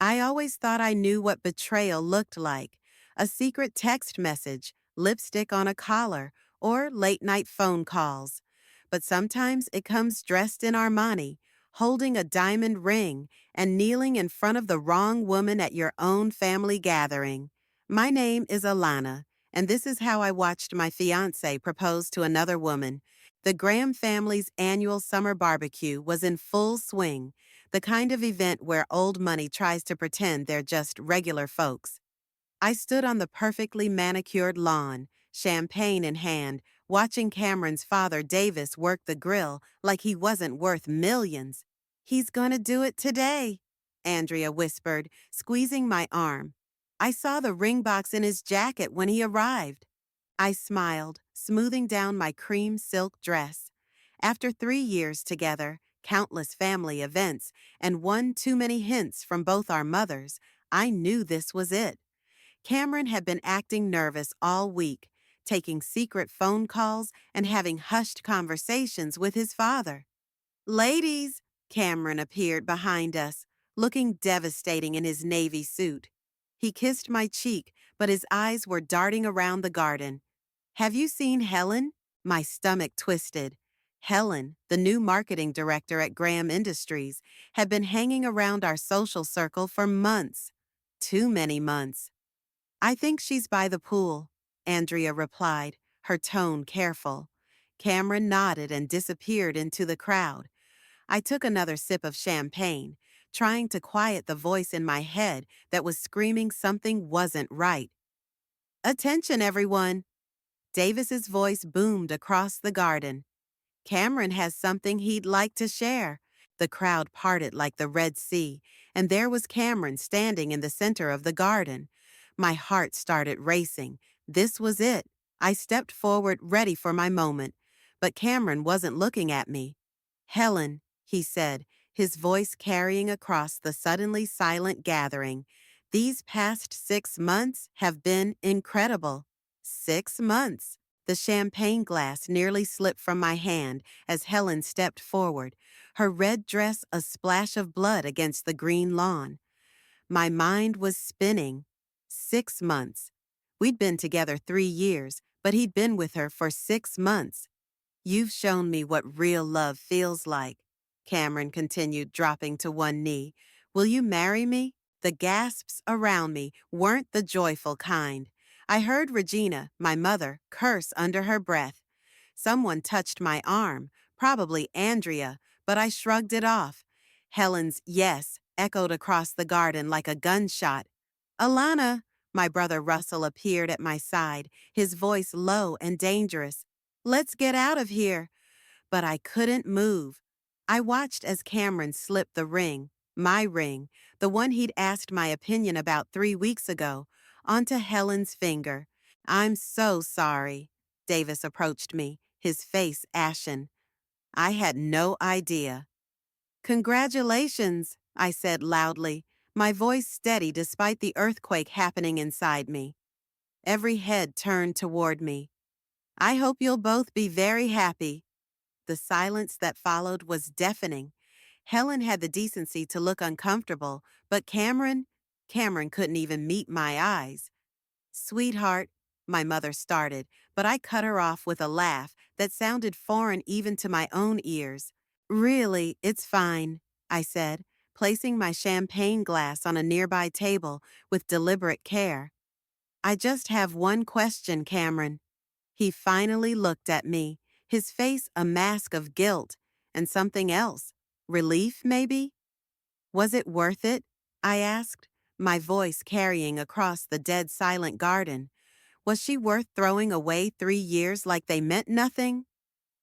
I always thought I knew what betrayal looked like: a secret text message, lipstick on a collar, or late night phone calls. But sometimes it comes dressed in Armani, holding a diamond ring, and kneeling in front of the wrong woman at your own family gathering. My name is Alana, and this is how I watched my fiancé propose to another woman. The Graham family's annual summer barbecue was in full swing, the kind of event where old money tries to pretend they're just regular folks. I stood on the perfectly manicured lawn, champagne in hand, watching Cameron's father Davis work the grill like he wasn't worth millions. "He's gonna do it today," Andrea whispered, squeezing my arm. "I saw the ring box in his jacket when he arrived." I smiled, smoothing down my cream silk dress. After 3 years together, countless family events, and one too many hints from both our mothers, I knew this was it. Cameron had been acting nervous all week, taking secret phone calls and having hushed conversations with his father. "Ladies," Cameron appeared behind us, looking devastating in his navy suit. He kissed my cheek, but his eyes were darting around the garden. "Have you seen Helen?" My stomach twisted. Helen, the new marketing director at Graham Industries, had been hanging around our social circle for months. Too many months. "I think she's by the pool," Andrea replied, her tone careful. Cameron nodded and disappeared into the crowd. I took another sip of champagne, trying to quiet the voice in my head that was screaming something wasn't right. "Attention, everyone!" Davis's voice boomed across the garden. "Cameron has something he'd like to share." The crowd parted like the Red Sea, and there was Cameron standing in the center of the garden. My heart started racing. This was it. I stepped forward, ready for my moment. But Cameron wasn't looking at me. "Helen," he said, his voice carrying across the suddenly silent gathering, "these past 6 months have been incredible." 6 months. The champagne glass nearly slipped from my hand as Helen stepped forward, her red dress a splash of blood against the green lawn. My mind was spinning. 6 months. We'd been together 3 years, but he'd been with her for 6 months. "You've shown me what real love feels like," Cameron continued, dropping to one knee. "Will you marry me?" The gasps around me weren't the joyful kind. I heard Regina, my mother, curse under her breath. Someone touched my arm, probably Andrea, but I shrugged it off. Helen's "yes" echoed across the garden like a gunshot. "Alana," my brother Russell appeared at my side, his voice low and dangerous. "Let's get out of here." But I couldn't move. I watched as Cameron slipped the ring, my ring, the one he'd asked my opinion about 3 weeks ago, onto Helen's finger. "I'm so sorry." Davis approached me, his face ashen. I had no idea. "Congratulations," I said loudly, my voice steady despite the earthquake happening inside me. Every head turned toward me. "I hope you'll both be very happy." The silence that followed was deafening. Helen had the decency to look uncomfortable, but Cameron couldn't even meet my eyes. "Sweetheart," my mother started, but I cut her off with a laugh that sounded foreign even to my own ears. "Really, it's fine," I said, placing my champagne glass on a nearby table with deliberate care. "I just have one question, Cameron." He finally looked at me, his face a mask of guilt and something else. Relief, maybe? "Was it worth it?" I asked, my voice carrying across the dead silent garden. Was she worth throwing away 3 years like they meant nothing?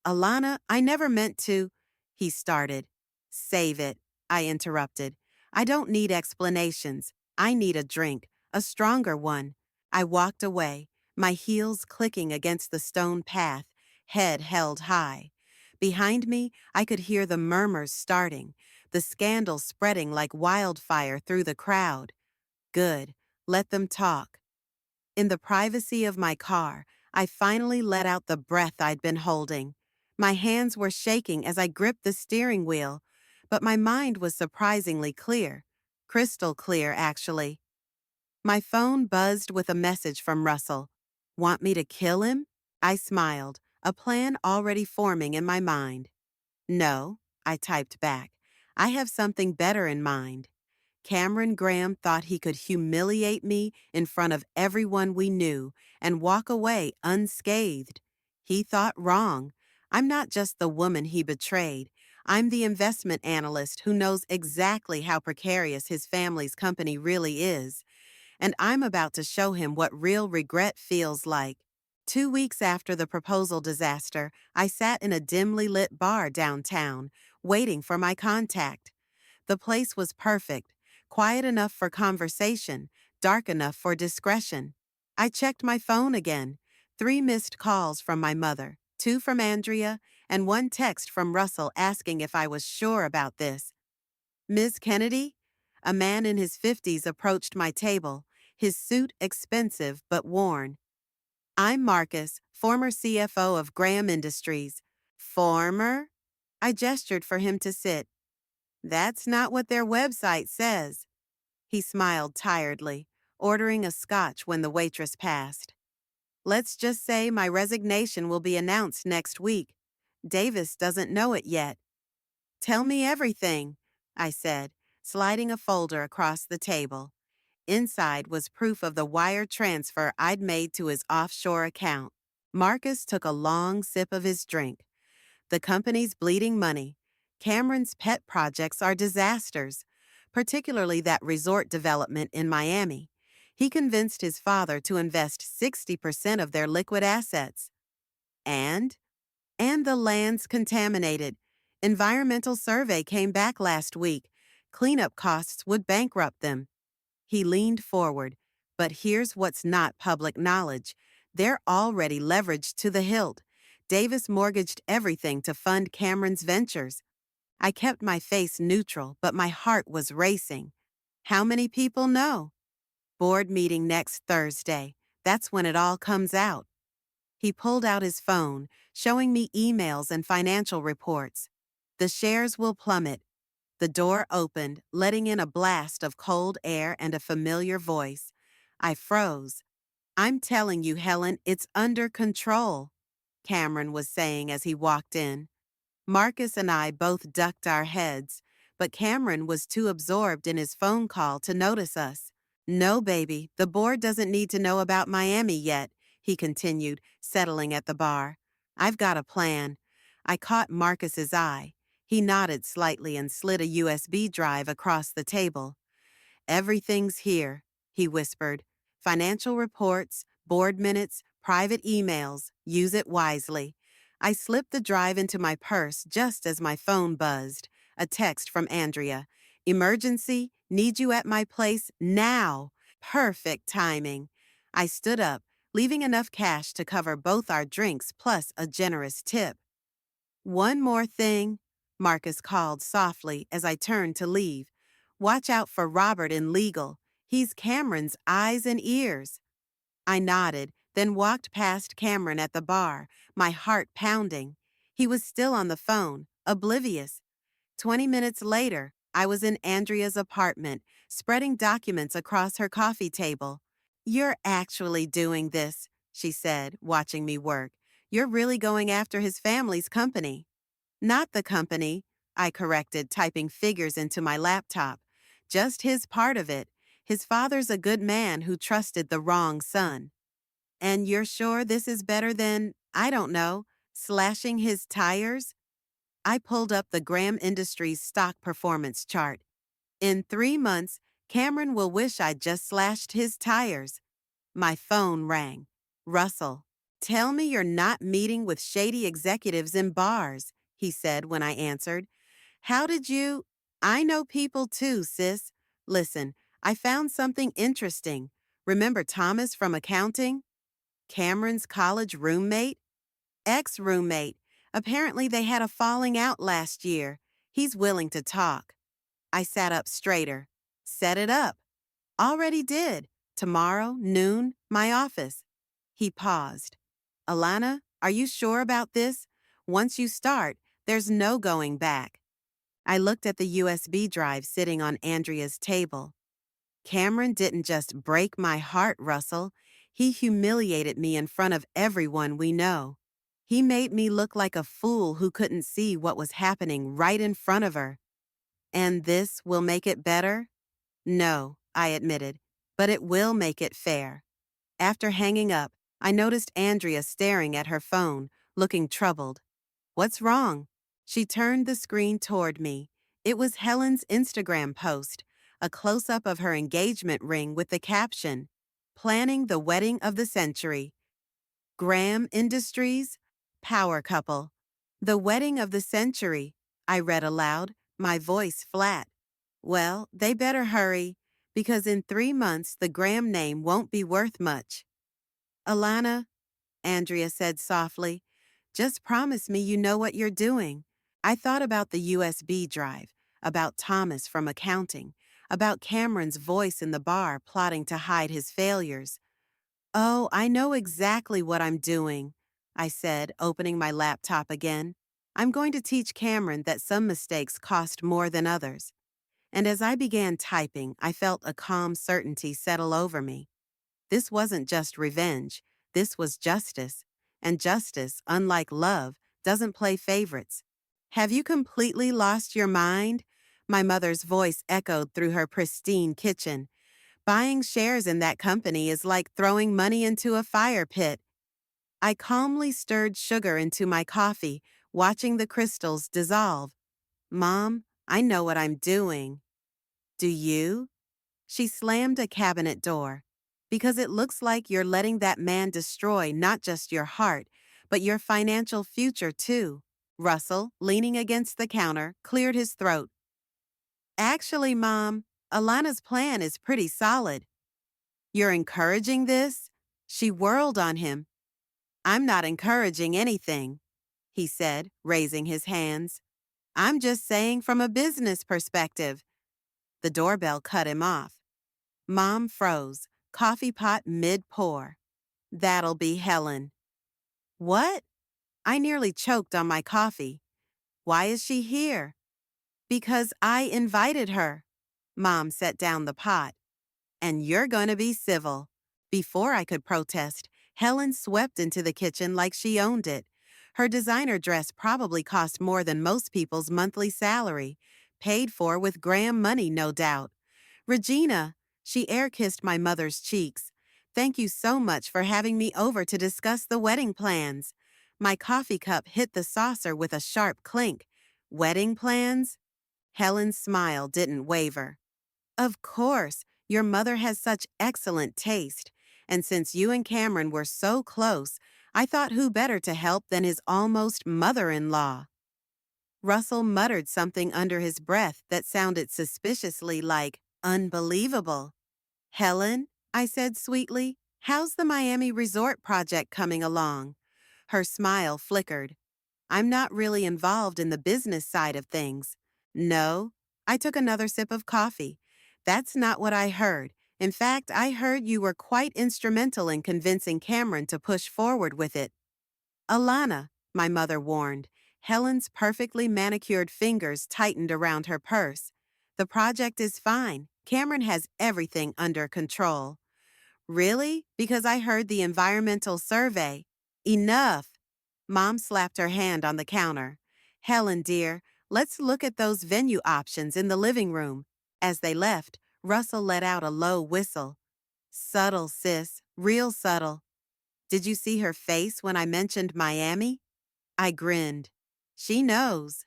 "Alana, I never meant to," he started. "Save it," I interrupted. "I don't need explanations. I need a drink, a stronger one." I walked away, my heels clicking against the stone path, head held high. Behind me, I could hear the murmurs starting, the scandal spreading like wildfire through the crowd. Good, let them talk. In the privacy of my car, I finally let out the breath I'd been holding. My hands were shaking as I gripped the steering wheel, but my mind was surprisingly clear. Crystal clear, actually. My phone buzzed with a message from Russell. Want me to kill him? I smiled, a plan already forming in my mind. No, I typed back. I have something better in mind. Cameron Graham thought he could humiliate me in front of everyone we knew and walk away unscathed. He thought wrong. I'm not just the woman he betrayed. I'm the investment analyst who knows exactly how precarious his family's company really is, and I'm about to show him what real regret feels like. 2 weeks after the proposal disaster, I sat in a dimly lit bar downtown, waiting for my contact. The place was perfect, quiet enough for conversation, dark enough for discretion. I checked my phone again. 3 missed calls from my mother, 2 from Andrea, and 1 text from Russell asking if I was sure about this. Ms. Kennedy? A man in his 50s approached my table, his suit expensive but worn. I'm Marcus, former CFO of Graham Industries. Former? I gestured for him to sit. That's not what their website says. He smiled tiredly, ordering a scotch when the waitress passed. Let's just say my resignation will be announced next week. Davis doesn't know it yet. Tell me everything, I said, sliding a folder across the table. Inside was proof of the wire transfer I'd made to his offshore account. Marcus took a long sip of his drink. The company's bleeding money. Cameron's pet projects are disasters, particularly that resort development in Miami. He convinced his father to invest 60% of their liquid assets. And? And the land's contaminated. Environmental survey came back last week. Cleanup costs would bankrupt them. He leaned forward. But here's what's not public knowledge. They're already leveraged to the hilt. Davis mortgaged everything to fund Cameron's ventures. I kept my face neutral, but my heart was racing. How many people know? Board meeting next Thursday. That's when it all comes out. He pulled out his phone, showing me emails and financial reports. The shares will plummet. The door opened, letting in a blast of cold air and a familiar voice. I froze. I'm telling you, Helen, it's under control, Cameron was saying as he walked in. Marcus and I both ducked our heads, but Cameron was too absorbed in his phone call to notice us. No, baby, the board doesn't need to know about Miami yet, he continued, settling at the bar. I've got a plan. I caught Marcus's eye. He nodded slightly and slid a USB drive across the table. Everything's here, he whispered. Financial reports, board minutes, private emails. Use it wisely. I slipped the drive into my purse just as my phone buzzed. A text from Andrea. Emergency, need you at my place now. Perfect timing. I stood up, leaving enough cash to cover both our drinks plus a generous tip. One more thing, Marcus called softly as I turned to leave. Watch out for Robert in legal. He's Cameron's eyes and ears. I nodded, then walked past Cameron at the bar, my heart pounding. He was still on the phone, oblivious. 20 minutes later, I was in Andrea's apartment, spreading documents across her coffee table. You're actually doing this, she said, watching me work. You're really going after his family's company. Not the company, I corrected, typing figures into my laptop. Just his part of it. His father's a good man who trusted the wrong son. And you're sure this is better than, I don't know, slashing his tires? I pulled up the Graham Industries stock performance chart. In 3 months, Cameron will wish I'd just slashed his tires. My phone rang. Russell. Tell me you're not meeting with shady executives in bars, he said when I answered. How did you? I know people too, sis. Listen, I found something interesting. Remember Thomas from accounting? Cameron's college roommate? Ex-roommate. Apparently they had a falling out last year. He's willing to talk. I sat up straighter. Set it up. Already did. Tomorrow, noon, my office. He paused. Alana, are you sure about this? Once you start, there's no going back. I looked at the USB drive sitting on Andrea's table. Cameron didn't just break my heart, Russell. He humiliated me in front of everyone we know. He made me look like a fool who couldn't see what was happening right in front of her. And this will make it better? No, I admitted, but it will make it fair. After hanging up, I noticed Andrea staring at her phone, looking troubled. What's wrong? She turned the screen toward me. It was Helen's Instagram post, a close-up of her engagement ring with the caption, "Planning the wedding of the century. Graham Industries, power couple." The wedding of the century, I read aloud, my voice flat. Well, they better hurry, because in 3 months the Graham name won't be worth much. Alana, Andrea said softly, just promise me you know what you're doing. I thought about the USB drive, about Thomas from accounting, about Cameron's voice in the bar plotting to hide his failures. Oh, I know exactly what I'm doing, I said, opening my laptop again. I'm going to teach Cameron that some mistakes cost more than others. And as I began typing, I felt a calm certainty settle over me. This wasn't just revenge, this was justice. And justice, unlike love, doesn't play favorites. Have you completely lost your mind? My mother's voice echoed through her pristine kitchen. Buying shares in that company is like throwing money into a fire pit. I calmly stirred sugar into my coffee, watching the crystals dissolve. Mom, I know what I'm doing. Do you? She slammed a cabinet door. Because it looks like you're letting that man destroy not just your heart, but your financial future too. Russell, leaning against the counter, cleared his throat. Actually, Mom, Alana's plan is pretty solid. You're encouraging this? She whirled on him. I'm not encouraging anything, he said, raising his hands. I'm just saying from a business perspective. The doorbell cut him off. Mom froze, coffee pot mid-pour. That'll be Helen. What? I nearly choked on my coffee. Why is she here? Because I invited her. Mom set down the pot. And you're going to be civil. Before I could protest, Helen swept into the kitchen like she owned it. Her designer dress probably cost more than most people's monthly salary. Paid for with Graham money, no doubt. Regina, she air-kissed my mother's cheeks. Thank you so much for having me over to discuss the wedding plans. My coffee cup hit the saucer with a sharp clink. Wedding plans? Helen's smile didn't waver. Of course, your mother has such excellent taste. And since you and Cameron were so close, I thought who better to help than his almost mother-in-law. Russell muttered something under his breath that sounded suspiciously like, unbelievable. Helen, I said sweetly, how's the Miami resort project coming along? Her smile flickered. I'm not really involved in the business side of things. No, I took another sip of coffee. That's not what I heard. In fact, I heard you were quite instrumental in convincing Cameron to push forward with it. Alana, my mother warned. Helen's perfectly manicured fingers tightened around her purse. The project is fine. Cameron has everything under control. Really? Because I heard the environmental survey. Enough! Mom slapped her hand on the counter. Helen, dear, let's look at those venue options in the living room. As they left, Russell let out a low whistle. Subtle, sis. Real subtle. Did you see her face when I mentioned Miami? I grinned. She knows.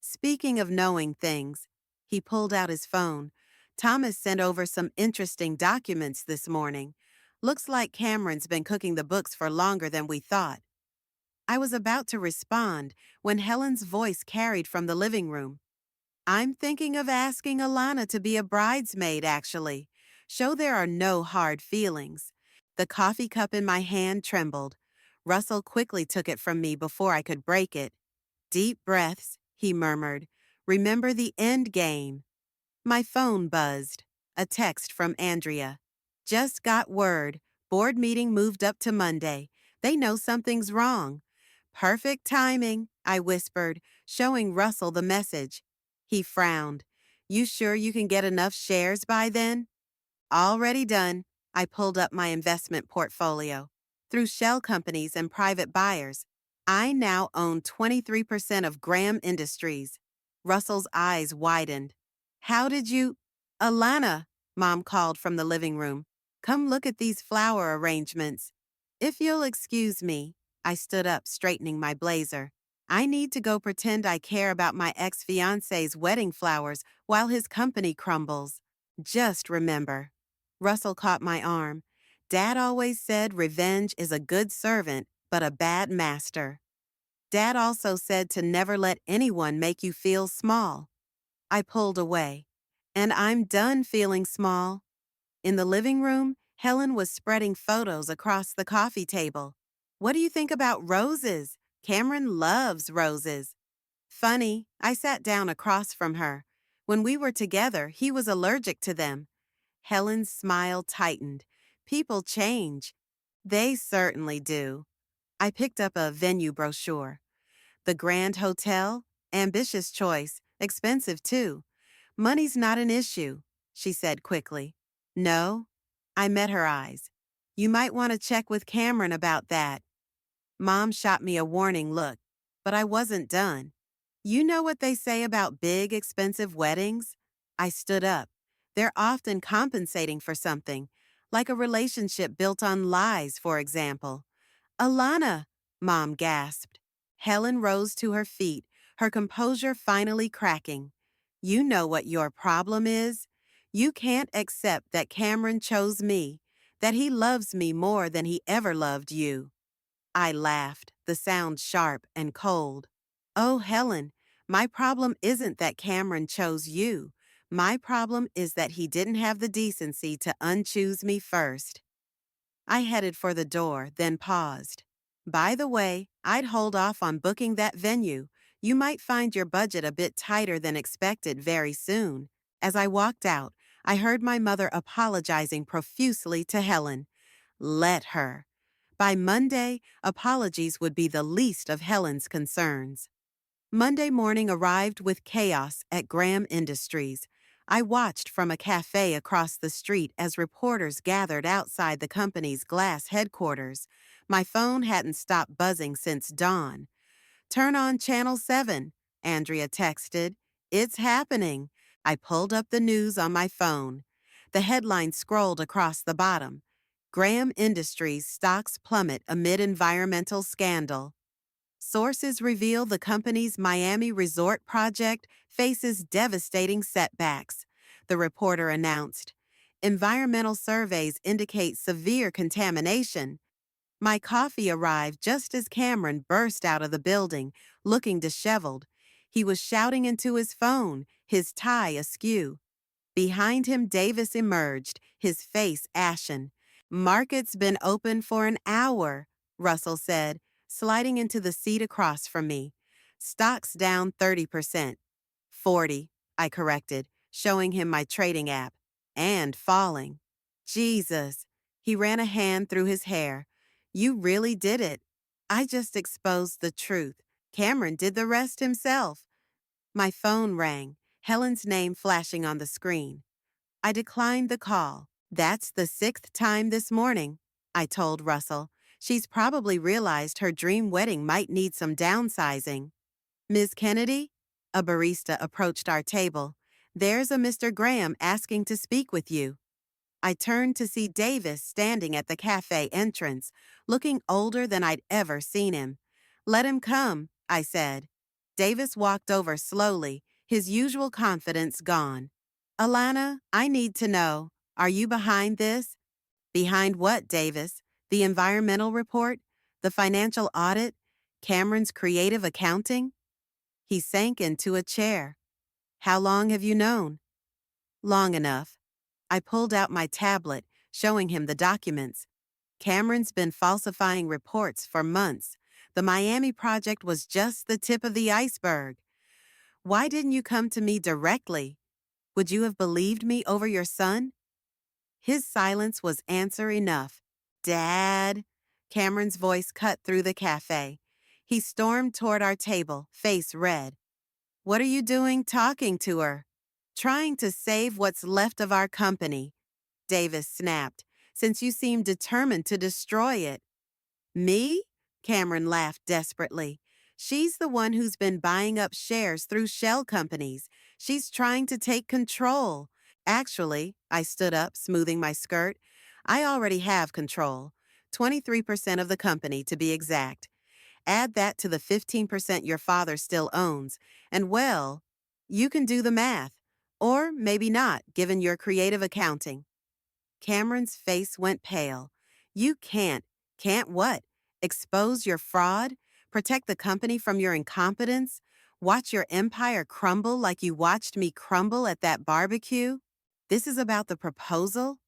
Speaking of knowing things, he pulled out his phone. Thomas sent over some interesting documents this morning. Looks like Cameron's been cooking the books for longer than we thought. I was about to respond when Helen's voice carried from the living room. I'm thinking of asking Alana to be a bridesmaid, actually. Show there are no hard feelings. The coffee cup in my hand trembled. Russell quickly took it from me before I could break it. Deep breaths, he murmured. Remember the end game. My phone buzzed. A text from Andrea. Just got word. Board meeting moved up to Monday. They know something's wrong. Perfect timing, I whispered, showing Russell the message. He frowned. You sure you can get enough shares by then? Already done. I pulled up my investment portfolio. Through shell companies and private buyers, I now own 23% of Graham Industries. Russell's eyes widened. How did you? Alana, Mom called from the living room. Come look at these flower arrangements. If you'll excuse me, I stood up, straightening my blazer. I need to go pretend I care about my ex-fiancé's wedding flowers while his company crumbles. Just remember. Russell caught my arm. Dad always said revenge is a good servant, but a bad master. Dad also said to never let anyone make you feel small. I pulled away. And I'm done feeling small. In the living room, Helen was spreading photos across the coffee table. What do you think about roses? Cameron loves roses. Funny, I sat down across from her. When we were together, he was allergic to them. Helen's smile tightened. People change. They certainly do. I picked up a venue brochure. The Grand Hotel? Ambitious choice. Expensive, too. Money's not an issue, she said quickly. No? I met her eyes. You might want to check with Cameron about that. Mom shot me a warning look, but I wasn't done. You know what they say about big, expensive weddings? I stood up. They're often compensating for something, like a relationship built on lies, for example. Alana, Mom gasped. Helen rose to her feet, her composure finally cracking. You know what your problem is? You can't accept that Cameron chose me, that he loves me more than he ever loved you. I laughed, the sound sharp and cold. Oh, Helen, my problem isn't that Cameron chose you. My problem is that he didn't have the decency to unchoose me first. I headed for the door, then paused. By the way, I'd hold off on booking that venue. You might find your budget a bit tighter than expected very soon. As I walked out, I heard my mother apologizing profusely to Helen. Let her. By Monday, apologies would be the least of Helen's concerns. Monday morning arrived with chaos at Graham Industries. I watched from a cafe across the street as reporters gathered outside the company's glass headquarters. My phone hadn't stopped buzzing since dawn. Turn on Channel 7, Andrea texted. It's happening. I pulled up the news on my phone. The headline scrolled across the bottom. Graham Industries stocks plummet amid environmental scandal. Sources reveal the company's Miami resort project faces devastating setbacks, the reporter announced. Environmental surveys indicate severe contamination. My coffee arrived just as Cameron burst out of the building, looking disheveled. He was shouting into his phone, his tie askew. Behind him, Davis emerged, his face ashen. Market's been open for an hour, Russell said, sliding into the seat across from me. Stocks down 30%. 40, I corrected, showing him my trading app. And falling. Jesus. He ran a hand through his hair. You really did it. I just exposed the truth. Cameron did the rest himself. My phone rang, Helen's name flashing on the screen. I declined the call. That's the 6th time this morning, I told Russell. She's probably realized her dream wedding might need some downsizing. Ms. Kennedy? A barista approached our table. There's a Mr. Graham asking to speak with you. I turned to see Davis standing at the cafe entrance, looking older than I'd ever seen him. Let him come, I said. Davis walked over slowly, his usual confidence gone. Alana, I need to know, are you behind this? Behind what, Davis? The environmental report? The financial audit? Cameron's creative accounting? He sank into a chair. How long have you known? Long enough. I pulled out my tablet, showing him the documents. Cameron's been falsifying reports for months. The Miami project was just the tip of the iceberg. Why didn't you come to me directly? Would you have believed me over your son? His silence was answer enough. Dad? Cameron's voice cut through the cafe. He stormed toward our table, face red. What are you doing talking to her? Trying to save what's left of our company, Davis snapped, since you seem determined to destroy it. Me? Cameron laughed desperately. She's the one who's been buying up shares through shell companies. She's trying to take control. Actually, I stood up, smoothing my skirt. I already have control. 23% of the company, to be exact. Add that to the 15% your father still owns, and well, you can do the math. Or maybe not, given your creative accounting. Cameron's face went pale. You can't. Can't what? Expose your fraud? Protect the company from your incompetence? Watch your empire crumble like you watched me crumble at that barbecue? This is about the proposal?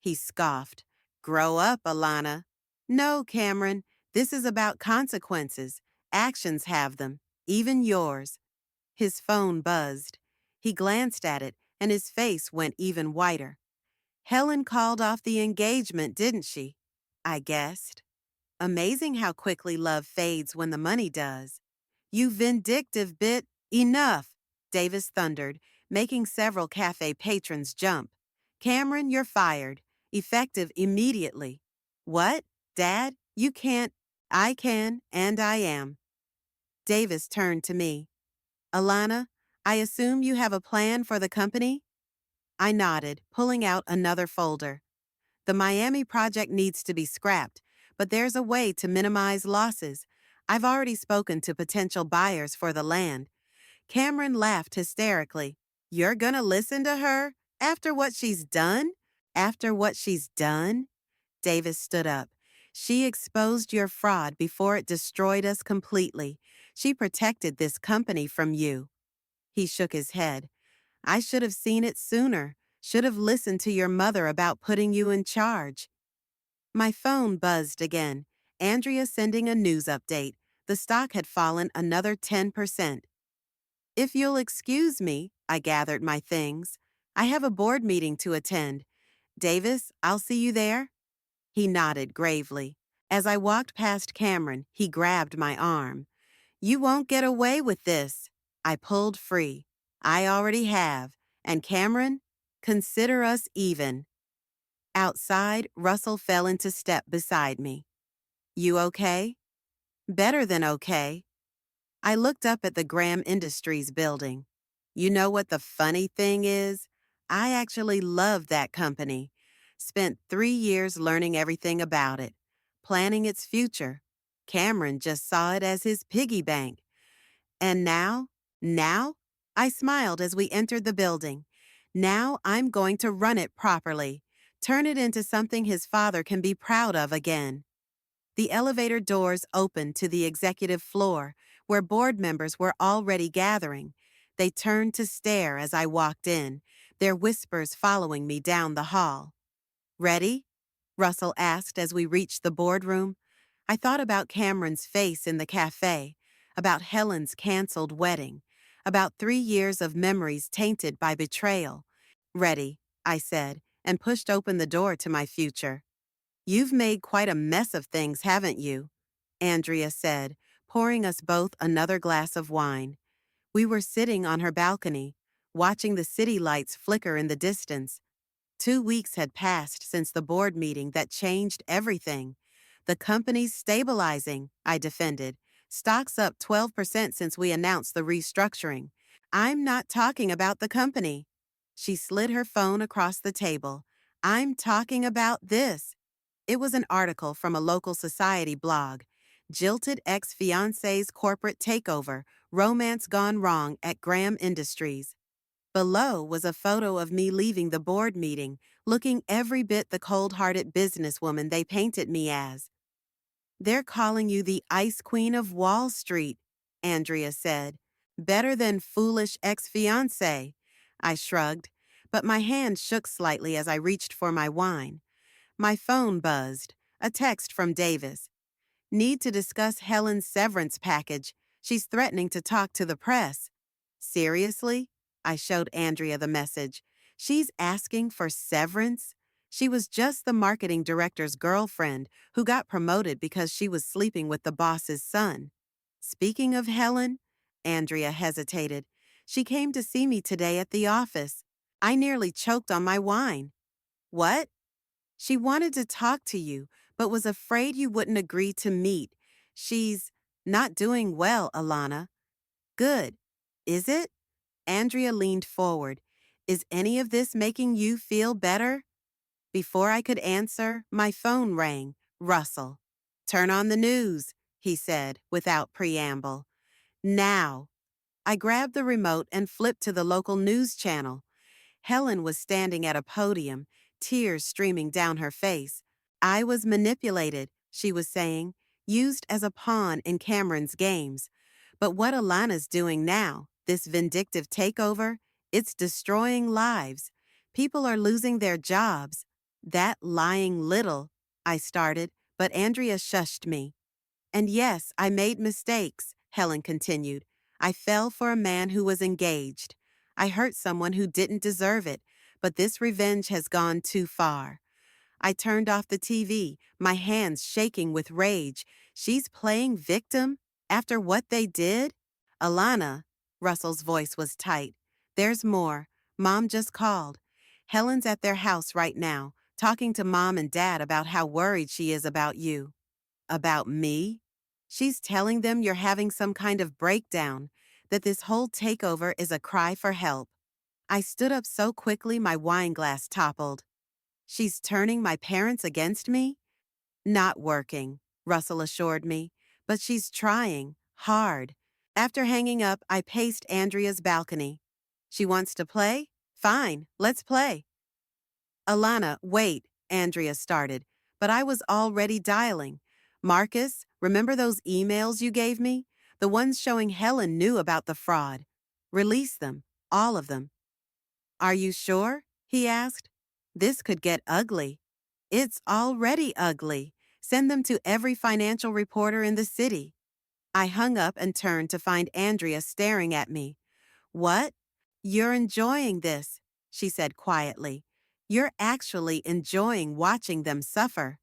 He scoffed. Grow up, Alana. No, Cameron. This is about consequences. Actions have them. Even yours. His phone buzzed. He glanced at it, and his face went even whiter. Helen called off the engagement, didn't she? I guessed. Amazing how quickly love fades when the money does. You vindictive bit. Enough, Davis thundered, making several cafe patrons jump. Cameron, you're fired. Effective immediately. What? Dad? You can't. I can, and I am. Davis turned to me. Alana, I assume you have a plan for the company? I nodded, pulling out another folder. The Miami project needs to be scrapped, but there's a way to minimize losses. I've already spoken to potential buyers for the land. Cameron laughed hysterically. You're gonna listen to her? After what she's done? After what she's done? Davis stood up. She exposed your fraud before it destroyed us completely. She protected this company from you. He shook his head. I should have seen it sooner. Should have listened to your mother about putting you in charge. My phone buzzed again. Andrea sending a news update. The stock had fallen another 10%. If you'll excuse me, I gathered my things. I have a board meeting to attend. Davis, I'll see you there? He nodded gravely. As I walked past Cameron, he grabbed my arm. You won't get away with this. I pulled free. I already have. And Cameron, consider us even. Outside, Russell fell into step beside me. You okay? Better than okay. I looked up at the Graham Industries building. You know what the funny thing is? I actually love that company. Spent 3 years learning everything about it, planning its future. Cameron just saw it as his piggy bank. And now, I smiled as we entered the building. Now I'm going to run it properly, turn it into something his father can be proud of again. The elevator doors opened to the executive floor, where board members were already gathering. They turned to stare as I walked in, their whispers following me down the hall. Ready? Russell asked as we reached the boardroom. I thought about Cameron's face in the cafe, about Helen's canceled wedding, about 3 years of memories tainted by betrayal. Ready, I said, and pushed open the door to my future. You've made quite a mess of things, haven't you? Andrea said, pouring us both another glass of wine. We were sitting on her balcony, watching the city lights flicker in the distance. 2 weeks had passed since the board meeting that changed everything. The company's stabilizing, I defended. Stock's up 12% since we announced the restructuring. I'm not talking about the company. She slid her phone across the table. I'm talking about this. It was an article from a local society blog. Jilted ex-fiancée's corporate takeover, romance gone wrong at Graham Industries. Below was a photo of me leaving the board meeting, looking every bit the cold-hearted businesswoman they painted me as. They're calling you the Ice Queen of Wall Street, Andrea said. Better than foolish ex-fiancé. I shrugged, but my hand shook slightly as I reached for my wine. My phone buzzed. A text from Davis. Need to discuss Helen's severance package. She's threatening to talk to the press. Seriously? I showed Andrea the message. She's asking for severance? She was just the marketing director's girlfriend who got promoted because she was sleeping with the boss's son. Speaking of Helen, Andrea hesitated. She came to see me today at the office. I nearly choked on my wine. What? She wanted to talk to you, but was afraid you wouldn't agree to meet. She's not doing well, Alana. Good. Is it? Andrea leaned forward. Is any of this making you feel better? Before I could answer, my phone rang. Russell. Turn on the news, he said, without preamble. Now. I grabbed the remote and flipped to the local news channel. Helen was standing at a podium, tears streaming down her face. I was manipulated, she was saying, used as a pawn in Cameron's games. But what Alana's doing now, this vindictive takeover, it's destroying lives. People are losing their jobs. That lying little, I started, but Andrea shushed me. And yes, I made mistakes, Helen continued. I fell for a man who was engaged. I hurt someone who didn't deserve it, but this revenge has gone too far. I turned off the TV, my hands shaking with rage. She's playing victim? After what they did? Alana, Russell's voice was tight. There's more. Mom just called. Helen's at their house right now, talking to Mom and Dad about how worried she is about you. About me? She's telling them you're having some kind of breakdown, that this whole takeover is a cry for help. I stood up so quickly my wine glass toppled. She's turning my parents against me? Not working, Russell assured me, but she's trying, hard. After hanging up, I paced Andrea's balcony. She wants to play? Fine, let's play. Alana, wait, Andrea started, but I was already dialing. Marcus, remember those emails you gave me? The ones showing Helen knew about the fraud. Release them, all of them. Are you sure? He asked. This could get ugly. It's already ugly. Send them to every financial reporter in the city. I hung up and turned to find Andrea staring at me. What? You're enjoying this, she said quietly. You're actually enjoying watching them suffer.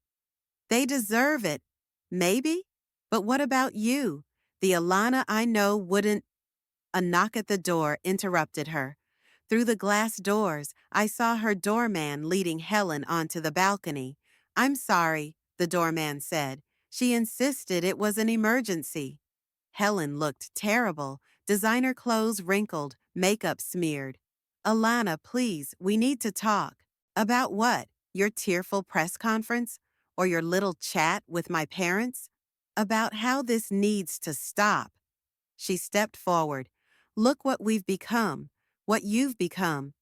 They deserve it. Maybe? But what about you? The Alana I know wouldn't. A knock at the door interrupted her. Through the glass doors, I saw her doorman leading Helen onto the balcony. I'm sorry, the doorman said. She insisted it was an emergency. Helen looked terrible, designer clothes wrinkled, makeup smeared. Alana, please, we need to talk. About what? Your tearful press conference? Or your little chat with my parents? About how this needs to stop. She stepped forward. Look what we've become. What you've become.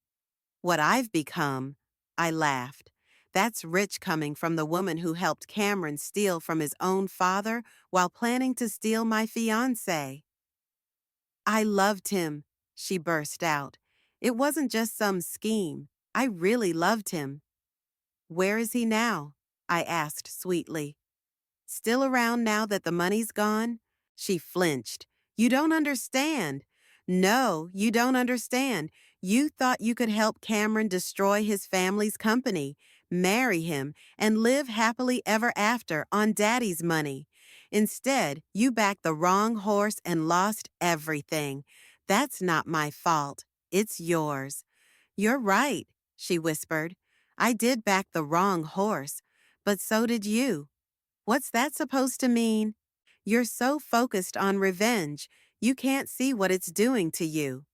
What I've become. I laughed. That's rich coming from the woman who helped Cameron steal from his own father while planning to steal my fiancé. I loved him, she burst out. It wasn't just some scheme. I really loved him. Where is he now? I asked sweetly. Still around now that the money's gone? She flinched. You don't understand. No, you don't understand. You thought you could help Cameron destroy his family's company, marry him, and live happily ever after on Daddy's money. Instead, you backed the wrong horse and lost everything. That's not my fault. It's yours. You're right, she whispered. I did back the wrong horse, but so did you. What's that supposed to mean? You're so focused on revenge, you can't see what it's doing to you.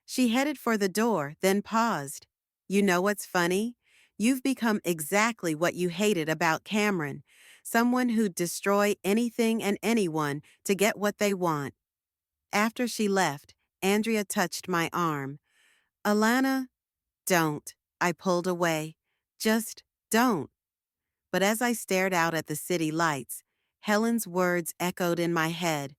She headed for the door, then paused. You know what's funny? You've become exactly what you hated about Cameron, someone who'd destroy anything and anyone to get what they want. After she left, Andrea touched my arm. Alana, don't. I pulled away. Just don't. But as I stared out at the city lights, Helen's words echoed in my head.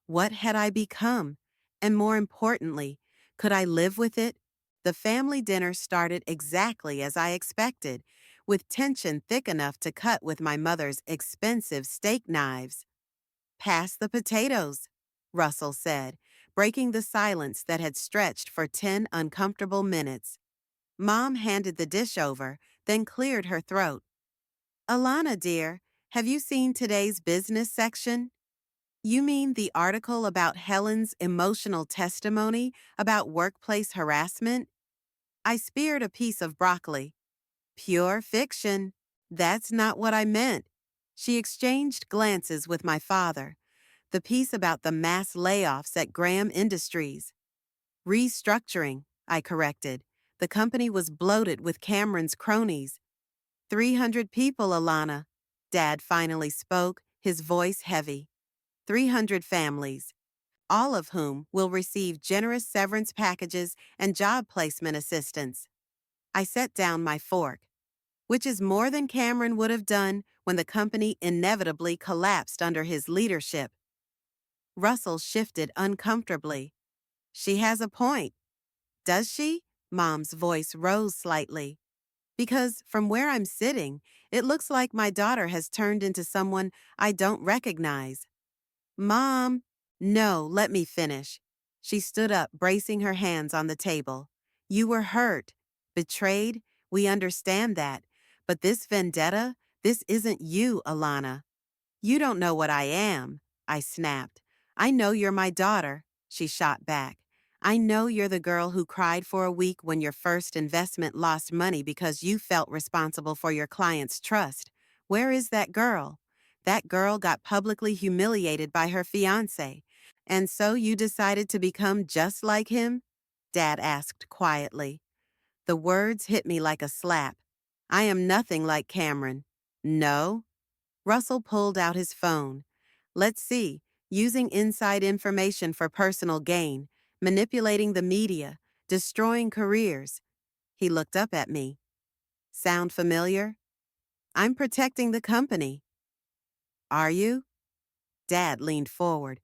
What had I become? And more importantly, could I live with it? The family dinner started exactly as I expected, with tension thick enough to cut with my mother's expensive steak knives. Pass the potatoes, Russell said, breaking the silence that had stretched for 10 uncomfortable minutes. Mom handed the dish over, then cleared her throat. Alana, dear, have you seen today's business section? You mean the article about Helen's emotional testimony about workplace harassment? I speared a piece of broccoli. Pure fiction. That's not what I meant. She exchanged glances with my father. The piece about the mass layoffs at Graham Industries. Restructuring, I corrected. The company was bloated with Cameron's cronies. 300 people, Alana. Dad finally spoke, his voice heavy. 300 families, all of whom will receive generous severance packages and job placement assistance. I set down my fork, which is more than Cameron would have done when the company inevitably collapsed under his leadership. Russell shifted uncomfortably. She has a point. Does she? Mom's voice rose slightly. Because from where I'm sitting, it looks like my daughter has turned into someone I don't recognize. Mom! No, let me finish. She stood up, bracing her hands on the table. You were hurt, betrayed, we understand that. But this vendetta, this isn't you, Alana. You don't know what I am, I snapped. I know you're my daughter, she shot back. I know you're the girl who cried for a week when your first investment lost money because you felt responsible for your client's trust. Where is that girl? That girl got publicly humiliated by her fiancé. And so you decided to become just like him? Dad asked quietly. The words hit me like a slap. I am nothing like Cameron. No? Russell pulled out his phone. Let's see, using inside information for personal gain, manipulating the media, destroying careers. He looked up at me. Sound familiar? I'm protecting the company. Are you? Dad leaned forward.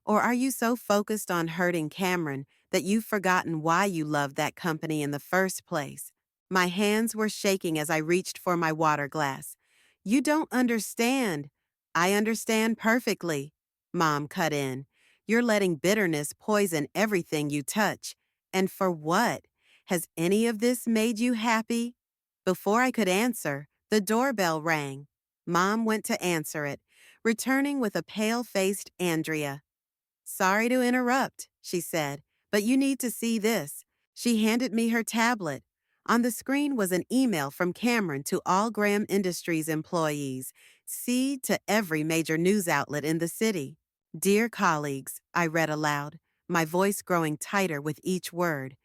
Or are you so focused on hurting Cameron that you've forgotten why you loved that company in the first place? My hands were shaking as I reached for my water glass. You don't understand. I understand perfectly. Mom cut in. You're letting bitterness poison everything you touch. And for what? Has any of this made you happy? Before I could answer, the doorbell rang. Mom went to answer it, returning with a pale-faced Andrea. Sorry to interrupt, she said, but you need to see this. She handed me her tablet. On the screen was an email from Cameron to all Graham Industries employees. See to every major news outlet in the city. Dear colleagues, I read aloud, my voice growing tighter with each word.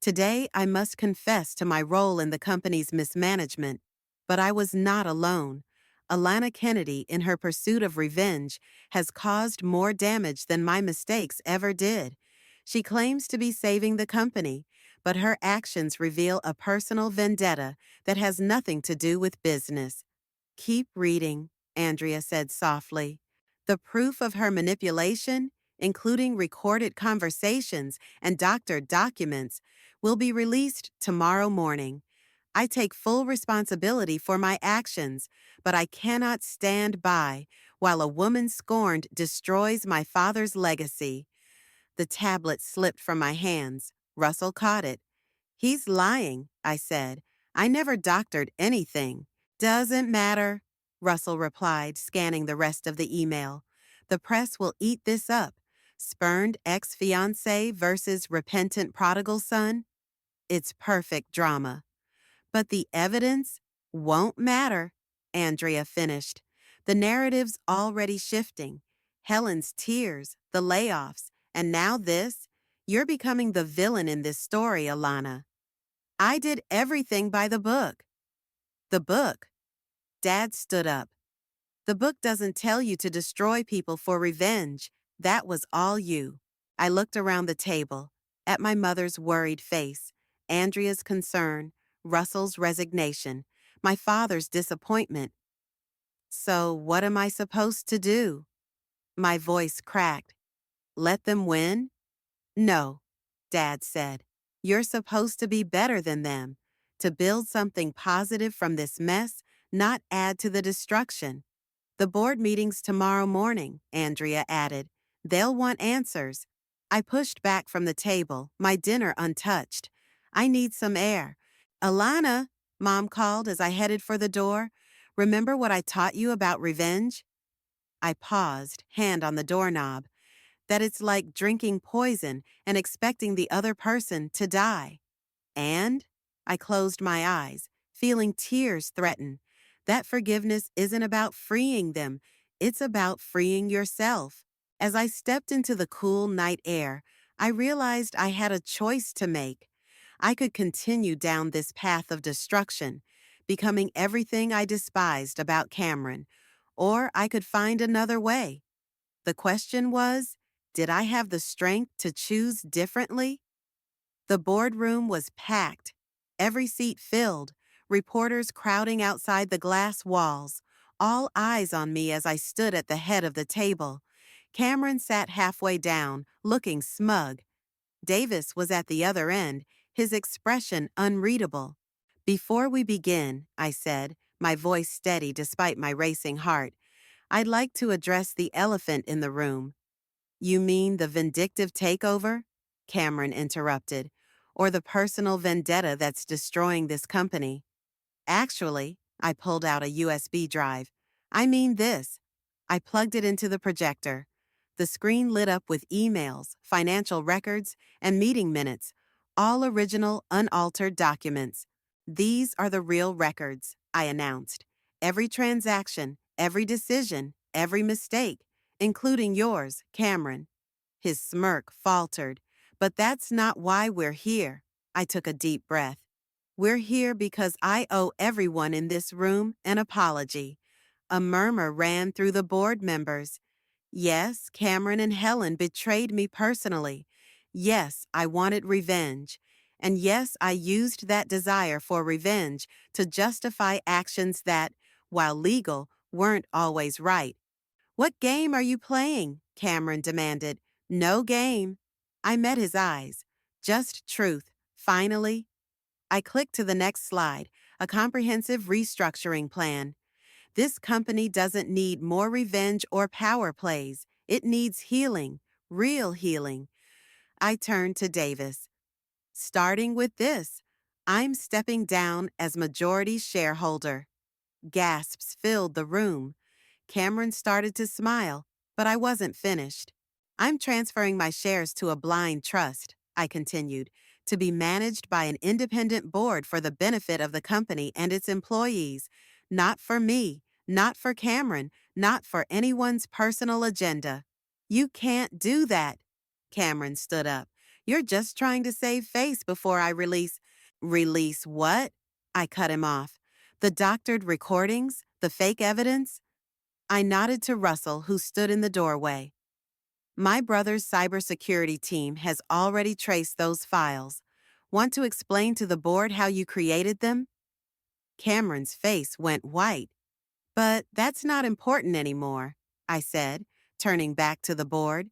Today, I must confess to my role in the company's mismanagement. But I was not alone. Alana Kennedy, in her pursuit of revenge, has caused more damage than my mistakes ever did. She claims to be saving the company, but her actions reveal a personal vendetta that has nothing to do with business. Keep reading, Andrea said softly. The proof of her manipulation, including recorded conversations and doctored documents, will be released tomorrow morning. I take full responsibility for my actions, but I cannot stand by while a woman scorned destroys my father's legacy. The tablet slipped from my hands. Russell caught it. He's lying, I said. I never doctored anything. Doesn't matter, Russell replied, scanning the rest of the email. The press will eat this up. Spurned ex-fiancée versus repentant prodigal son? It's perfect drama. But the evidence won't matter, Andrea finished. The narrative's already shifting. Helen's tears, the layoffs, and now this. You're becoming the villain in this story, Alana. I did everything by the book. The book? Dad stood up. The book doesn't tell you to destroy people for revenge. That was all you. I looked around the table, at my mother's worried face, Andrea's concern, Russell's resignation, my father's disappointment. So what am I supposed to do? My voice cracked. Let them win? No, Dad said. You're supposed to be better than them, to build something positive from this mess, not add to the destruction. The board meeting's tomorrow morning, Andrea added. They'll want answers. I pushed back from the table, my dinner untouched. I need some air. Alana, Mom called as I headed for the door. Remember what I taught you about revenge? I paused, hand on the doorknob. That it's like drinking poison and expecting the other person to die. And I closed my eyes, feeling tears threaten. That forgiveness isn't about freeing them, it's about freeing yourself. As I stepped into the cool night air, I realized I had a choice to make. I could continue down this path of destruction, becoming everything I despised about Cameron, or I could find another way. The question was, did I have the strength to choose differently? The boardroom was packed, every seat filled, reporters crowding outside the glass walls, all eyes on me as I stood at the head of the table. Cameron sat halfway down, looking smug. Davis was at the other end, his expression unreadable. Before we begin, I said, my voice steady despite my racing heart, I'd like to address the elephant in the room. You mean the vindictive takeover? Cameron interrupted. Or the personal vendetta that's destroying this company? Actually, I pulled out a USB drive. I mean this. I plugged it into the projector. The screen lit up with emails, financial records, and meeting minutes, all original, unaltered documents. These are the real records, I announced. Every transaction, every decision, every mistake, including yours, Cameron. His smirk faltered. But that's not why we're here. I took a deep breath. We're here because I owe everyone in this room an apology. A murmur ran through the board members. Yes, Cameron and Helen betrayed me personally. Yes, I wanted revenge. And yes, I used that desire for revenge to justify actions that, while legal, weren't always right. What game are you playing? Cameron demanded. No game. I met his eyes. Just truth. Finally. I clicked to the next slide, a comprehensive restructuring plan. This company doesn't need more revenge or power plays. It needs healing, real healing. I turned to Davis. Starting with this, I'm stepping down as majority shareholder. Gasps filled the room. Cameron started to smile, but I wasn't finished. I'm transferring my shares to a blind trust, I continued, to be managed by an independent board for the benefit of the company and its employees. Not for me, not for Cameron, not for anyone's personal agenda. You can't do that. Cameron stood up. You're just trying to save face before I release. Release what? I cut him off. The doctored recordings? The fake evidence? I nodded to Russell, who stood in the doorway. My brother's cybersecurity team has already traced those files. Want to explain to the board how you created them? Cameron's face went white. But that's not important anymore, I said, turning back to the board.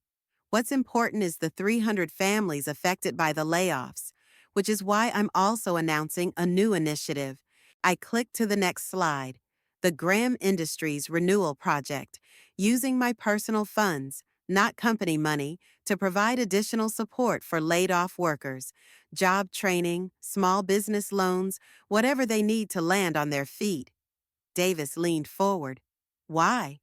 What's important is the 300 families affected by the layoffs, which is why I'm also announcing a new initiative. I clicked to the next slide, the Graham Industries Renewal Project, using my personal funds, not company money, to provide additional support for laid-off workers, job training, small business loans, whatever they need to land on their feet. Davis leaned forward. Why?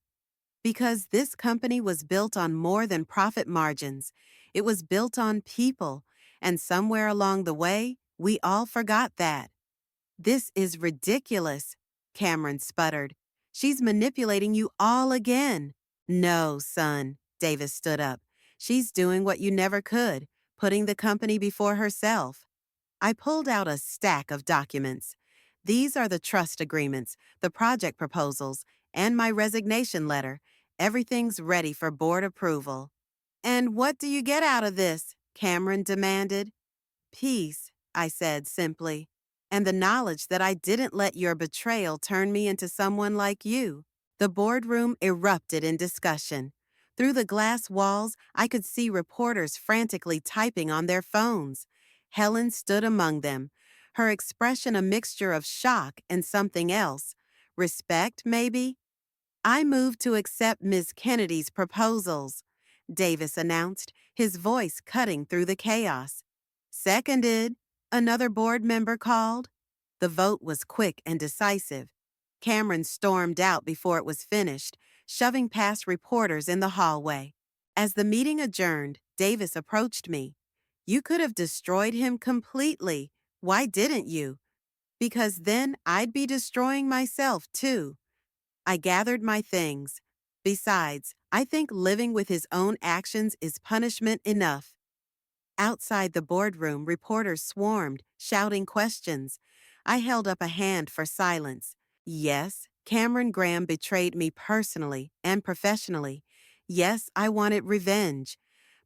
Because this company was built on more than profit margins. It was built on people, and somewhere along the way, we all forgot that. This is ridiculous, Cameron sputtered. She's manipulating you all again. No, son, Davis stood up. She's doing what you never could, putting the company before herself. I pulled out a stack of documents. These are the trust agreements, the project proposals, and my resignation letter. Everything's ready for board approval. And what do you get out of this? Cameron demanded. Peace, I said simply, and the knowledge that I didn't let your betrayal turn me into someone like you. The boardroom erupted in discussion. Through the glass walls, I could see reporters frantically typing on their phones. Helen stood among them, her expression a mixture of shock and something else. Respect, maybe? I move to accept Ms. Kennedy's proposals, Davis announced, his voice cutting through the chaos. Seconded, another board member called. The vote was quick and decisive. Cameron stormed out before it was finished, shoving past reporters in the hallway. As the meeting adjourned, Davis approached me. You could have destroyed him completely. Why didn't you? Because then I'd be destroying myself, too. I gathered my things. Besides, I think living with his own actions is punishment enough. Outside the boardroom, reporters swarmed, shouting questions. I held up a hand for silence. Yes, Cameron Graham betrayed me personally and professionally. Yes, I wanted revenge.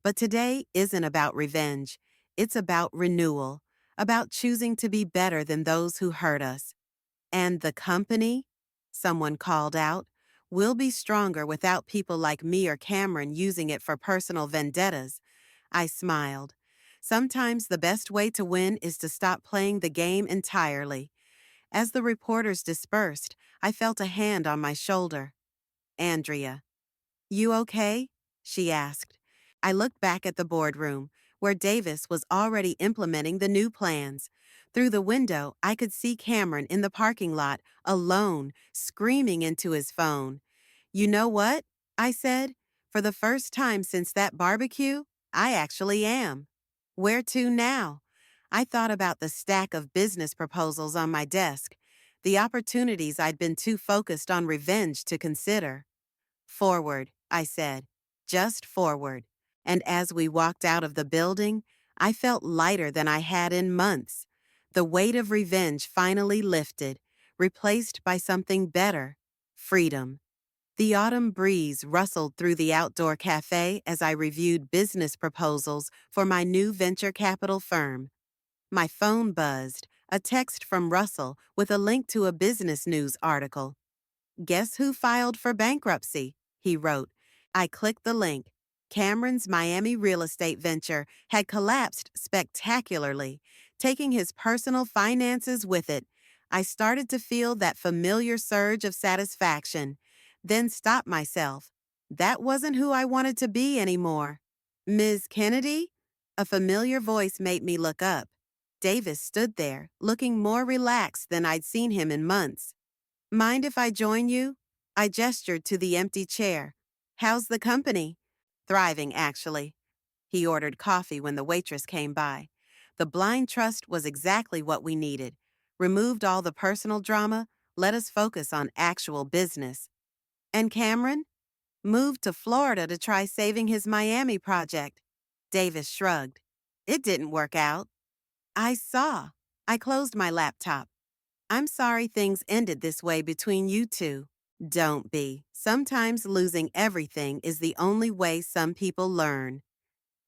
But today isn't about revenge. It's about renewal, about choosing to be better than those who hurt us. And the company, someone called out, will be stronger without people like me or Cameron using it for personal vendettas. I smiled. Sometimes the best way to win is to stop playing the game entirely. As the reporters dispersed, I felt a hand on my shoulder. Andrea. You okay? She asked. I looked back at the boardroom, where Davis was already implementing the new plans. Through the window, I could see Cameron in the parking lot, alone, screaming into his phone. You know what? I said. For the first time since that barbecue, I actually am. Where to now? I thought about the stack of business proposals on my desk, the opportunities I'd been too focused on revenge to consider. Forward, I said. Just forward. And as we walked out of the building, I felt lighter than I had in months. The weight of revenge finally lifted, replaced by something better: freedom. The autumn breeze rustled through the outdoor cafe as I reviewed business proposals for my new venture capital firm. My phone buzzed, a text from Russell with a link to a business news article. Guess who filed for bankruptcy? He wrote. I clicked the link. Cameron's Miami real estate venture had collapsed spectacularly, taking his personal finances with it. I started to feel that familiar surge of satisfaction, then stopped myself. That wasn't who I wanted to be anymore. Ms. Kennedy? A familiar voice made me look up. Davis stood there, looking more relaxed than I'd seen him in months. Mind if I join you? I gestured to the empty chair. How's the company? Thriving, actually. He ordered coffee when the waitress came by. The blind trust was exactly what we needed. Removed all the personal drama, let us focus on actual business. And Cameron? Moved to Florida to try saving his Miami project. Davis shrugged. It didn't work out. I saw. I closed my laptop. I'm sorry things ended this way between you two. Don't be. Sometimes losing everything is the only way some people learn.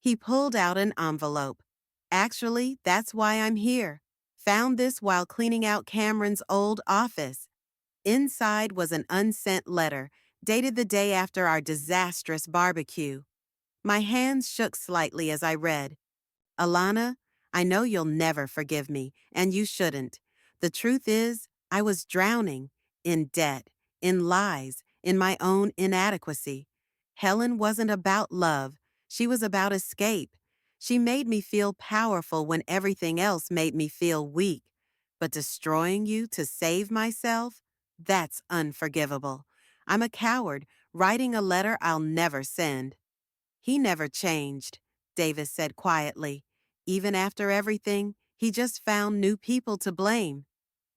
He pulled out an envelope. Actually, that's why I'm here. Found this while cleaning out Cameron's old office. Inside was an unsent letter, dated the day after our disastrous barbecue. My hands shook slightly as I read. Alana, I know you'll never forgive me, and you shouldn't. The truth is, I was drowning in debt, in lies, in my own inadequacy. Helen wasn't about love. She was about escape. She made me feel powerful when everything else made me feel weak. But destroying you to save myself? That's unforgivable. I'm a coward, writing a letter I'll never send. He never changed, Davis said quietly. Even after everything, he just found new people to blame.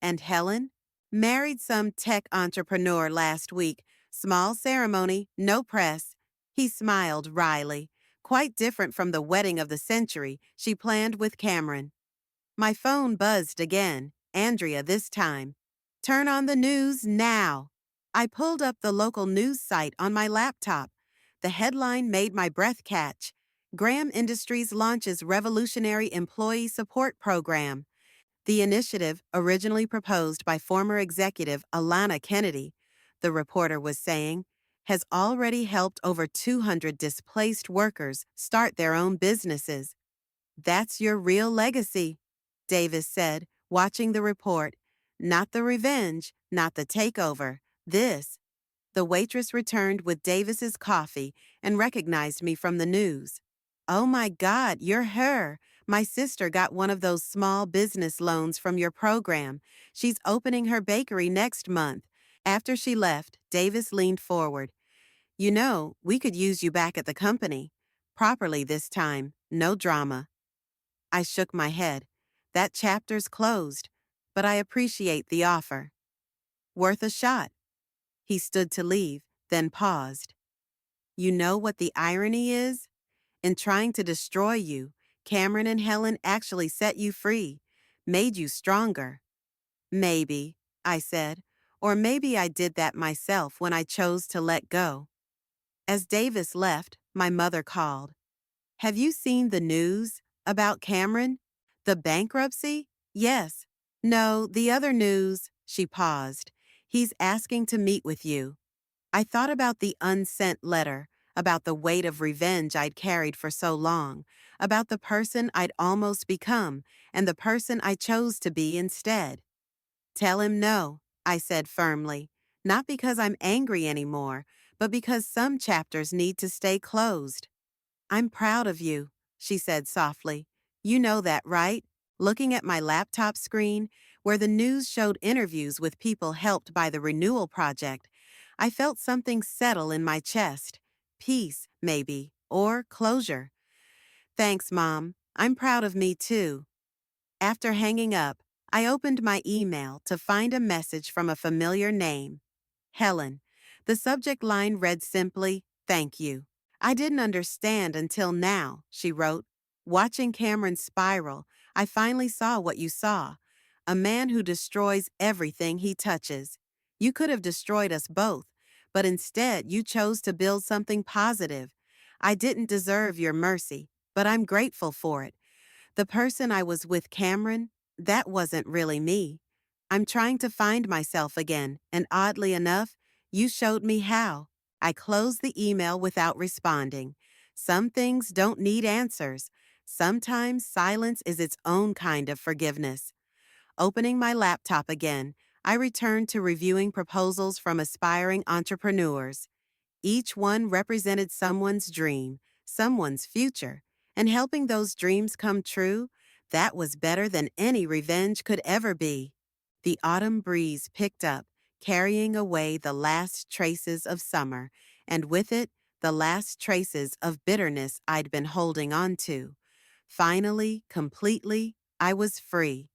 And Helen? Married some tech entrepreneur last week. Small ceremony, no press. He smiled wryly. Quite different from the wedding of the century she planned with Cameron. My phone buzzed again. Andrea this time. Turn on the news now. I pulled up the local news site on my laptop. The headline made my breath catch. Graham Industries launches revolutionary employee support program. The initiative, originally proposed by former executive Alana Kennedy, the reporter was saying, has already helped over 200 displaced workers start their own businesses. That's your real legacy, Davis said, watching the report. Not the revenge, not the takeover. This. The waitress returned with Davis's coffee and recognized me from the news. Oh my God, you're her. My sister got one of those small business loans from your program. She's opening her bakery next month. After she left, Davis leaned forward. We could use you back at the company. Properly this time, no drama. I shook my head. That chapter's closed, but I appreciate the offer. Worth a shot. He stood to leave, then paused. You know what the irony is? In trying to destroy you, Cameron and Helen actually set you free, made you stronger. Maybe, I said, or maybe I did that myself when I chose to let go. As Davis left, my mother called. Have you seen the news about Cameron? The bankruptcy? Yes. No, the other news, she paused. He's asking to meet with you. I thought about the unsent letter, about the weight of revenge I'd carried for so long, about the person I'd almost become, and the person I chose to be instead. Tell him no, I said firmly, not because I'm angry anymore, but because some chapters need to stay closed. I'm proud of you, she said softly. You know that, right? Looking at my laptop screen, where the news showed interviews with people helped by the renewal project, I felt something settle in my chest. Peace, maybe, or closure. Thanks, Mom. I'm proud of me too. After hanging up, I opened my email to find a message from a familiar name. Helen. The subject line read simply, "Thank you." I didn't understand until now, she wrote. Watching Cameron spiral, I finally saw what you saw. A man who destroys everything he touches. You could have destroyed us both, but instead you chose to build something positive. I didn't deserve your mercy, but I'm grateful for it. The person I was with, Cameron, that wasn't really me. I'm trying to find myself again, and oddly enough, you showed me how. I closed the email without responding. Some things don't need answers. Sometimes silence is its own kind of forgiveness. Opening my laptop again, I returned to reviewing proposals from aspiring entrepreneurs. Each one represented someone's dream, someone's future, and helping those dreams come true, that was better than any revenge could ever be. The autumn breeze picked up, carrying away the last traces of summer, and with it, the last traces of bitterness I'd been holding on to. Finally, completely, I was free.